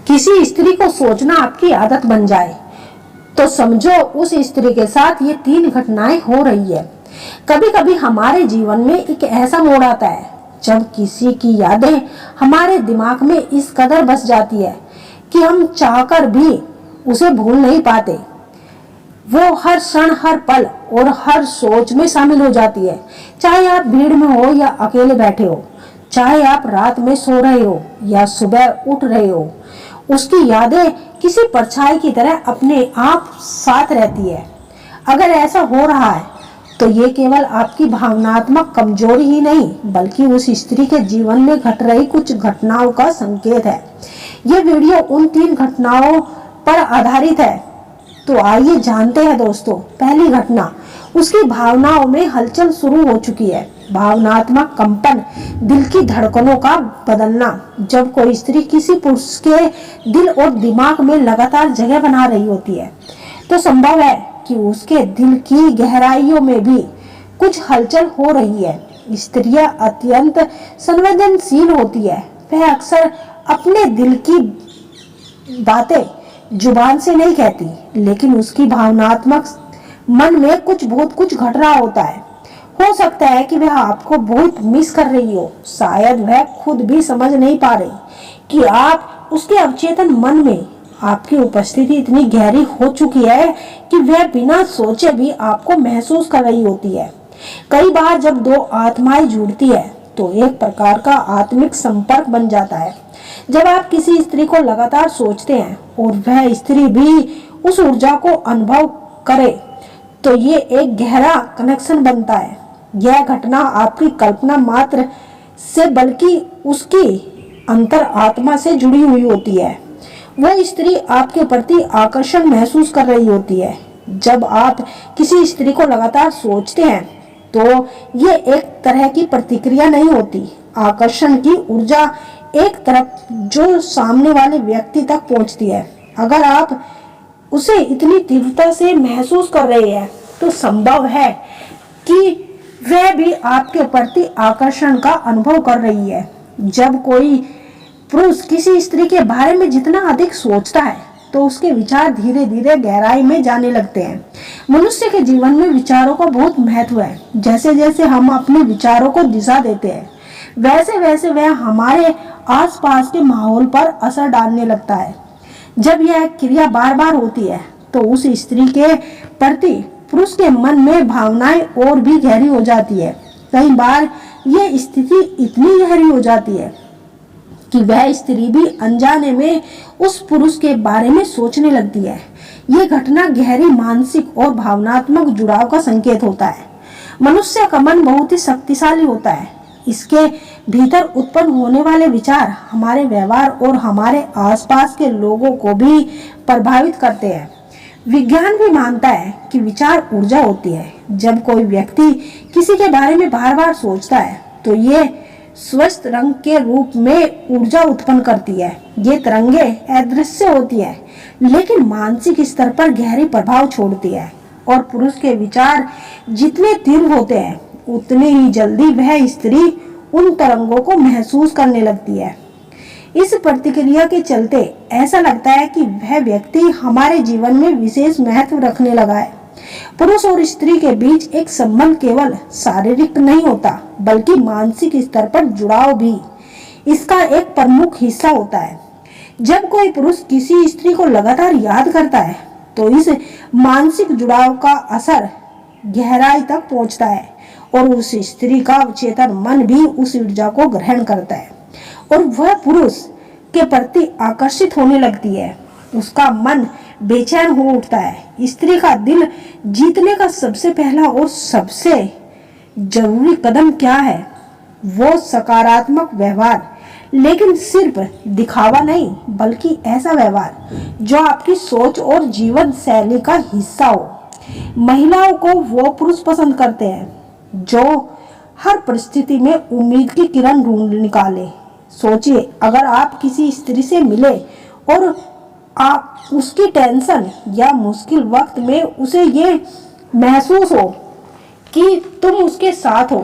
किसी स्त्री को सोचना आपकी आदत बन जाए तो समझो उस स्त्री के साथ ये 3 घटनाएं हो रही है। कभी कभी हमारे जीवन में एक ऐसा मोड़ आता है जब किसी की यादें हमारे दिमाग में इस कदर बस जाती है कि हम चाहकर भी उसे भूल नहीं पाते। वो हर क्षण, हर पल और हर सोच में शामिल हो जाती है, चाहे आप भीड़ में हो या अकेले बैठे हो, चाहे आप रात में सो रहे हो या सुबह उठ रहे हो। उसकी यादें किसी परछाई की तरह अपने आप साथ रहती है। अगर ऐसा हो रहा है तो ये केवल आपकी भावनात्मक कमजोरी ही नहीं बल्कि उस स्त्री के जीवन में घट रही कुछ घटनाओं का संकेत है। ये वीडियो उन 3 घटनाओं पर आधारित है। तो आइए जानते हैं दोस्तों। पहली घटना, उसकी भावनाओं में हलचल शुरू हो चुकी है। भावनात्मक कंपन, दिल की धड़कनों का बदलना। जब कोई स्त्री किसी पुरुष के दिल और दिमाग में लगातार जगह बना रही होती है तो संभव है कि उसके दिल की गहराइयों में भी कुछ हलचल हो रही है। स्त्रियां अत्यंत संवेदनशील होती है। वह अक्सर अपने दिल की बातें जुबान से नहीं कहती, लेकिन उसकी भावनात्मक मन में बहुत कुछ घट रहा होता है। हो सकता है कि वह आपको बहुत मिस कर रही हो। शायद वह खुद भी समझ नहीं पा रही कि आप उसके अवचेतन मन में आपकी उपस्थिति इतनी गहरी हो चुकी है कि वह बिना सोचे भी आपको महसूस कर रही होती है। कई बार जब 2 आत्माएं जुड़ती है तो एक प्रकार का आत्मिक संपर्क बन जाता है। जब आप किसी स्त्री को लगातार सोचते हैं और वह स्त्री भी उस ऊर्जा को अनुभव करे तो ये एक गहरा कनेक्शन बनता है। यह घटना आपकी कल्पना मात्र से बल्कि उसकी अंतर आत्मा से जुड़ी हुई होती है। वह स्त्री आपके प्रति आकर्षण महसूस कर रही होती है। जब आप किसी स्त्री को लगातार सोचते हैं तो ये एक तरह की प्रतिक्रिया नहीं होती। आकर्षण की ऊर्जा एक तरफ जो सामने वाले व्यक्ति तक पहुंचती है। अगर आप उसे इतनी तीव्रता से महसूस कर रहे हैं तो संभव है कि वह भी आपके प्रति आकर्षण का अनुभव कर रही है। जब कोई पुरुष किसी स्त्री के बारे में जितना अधिक सोचता है तो उसके विचार धीरे धीरे गहराई में जाने लगते हैं। मनुष्य के जीवन में विचारों का बहुत महत्व है। जैसे जैसे हम अपने विचारों को दिशा देते हैं वैसे वैसे वह हमारे आसपास के माहौल पर असर डालने लगता है। जब यह क्रिया बार बार होती है तो उस स्त्री के प्रति पुरुष के मन में भावनाएं और भी गहरी हो जाती है। कई बार यह स्थिति इतनी गहरी हो जाती है कि वह स्त्री भी अनजाने में उस पुरुष के बारे में सोचने लगती है। यह घटना गहरी मानसिक और भावनात्मक जुड़ाव का संकेत होता है। मनुष्य का मन बहुत ही शक्तिशाली होता है। इसके भीतर उत्पन्न होने वाले विचार हमारे व्यवहार और हमारे आसपास के लोगों को भी प्रभावित करते हैं। विज्ञान भी मानता है कि विचार ऊर्जा होती है। जब कोई व्यक्ति किसी के बारे में बार बार सोचता है तो ये स्वस्थ रंग के रूप में ऊर्जा उत्पन्न करती है। ये तरंगें अदृश्य होती है लेकिन मानसिक स्तर पर गहरी प्रभाव छोड़ती है। और पुरुष के विचार जितने तीव्र होते हैं उतने ही जल्दी वह स्त्री उन तरंगों को महसूस करने लगती है। इस प्रतिक्रिया के चलते ऐसा लगता है कि वह व्यक्ति हमारे जीवन में विशेष महत्व रखने लगा है। पुरुष और स्त्री के बीच एक संबंध केवल शारीरिक नहीं होता बल्कि मानसिक स्तर पर जुड़ाव भी इसका एक प्रमुख हिस्सा होता है। जब कोई पुरुष किसी स्त्री को लगातार याद करता है तो इस मानसिक जुड़ाव का असर गहराई तक पहुंचता है और उस स्त्री का चेतन मन भी उस ऊर्जा को ग्रहण करता है और वह पुरुष के प्रति आकर्षित होने लगती है। उसका मन बेचैन हो उठता है। स्त्री का दिल जीतने का सबसे पहला और सबसे जरूरी कदम क्या है? वो सकारात्मक व्यवहार, लेकिन सिर्फ दिखावा नहीं बल्कि ऐसा व्यवहार जो आपकी सोच और जीवन शैली का हिस्सा हो। महिलाओं को वो पुरुष पसंद करते हैं जो हर परिस्थिति में उम्मीद की किरण ढूंढ निकाले। सोचिए, अगर आप किसी स्त्री से मिले और आप उसकी टेंशन या मुश्किल वक्त में उसे ये महसूस हो कि तुम उसके साथ हो,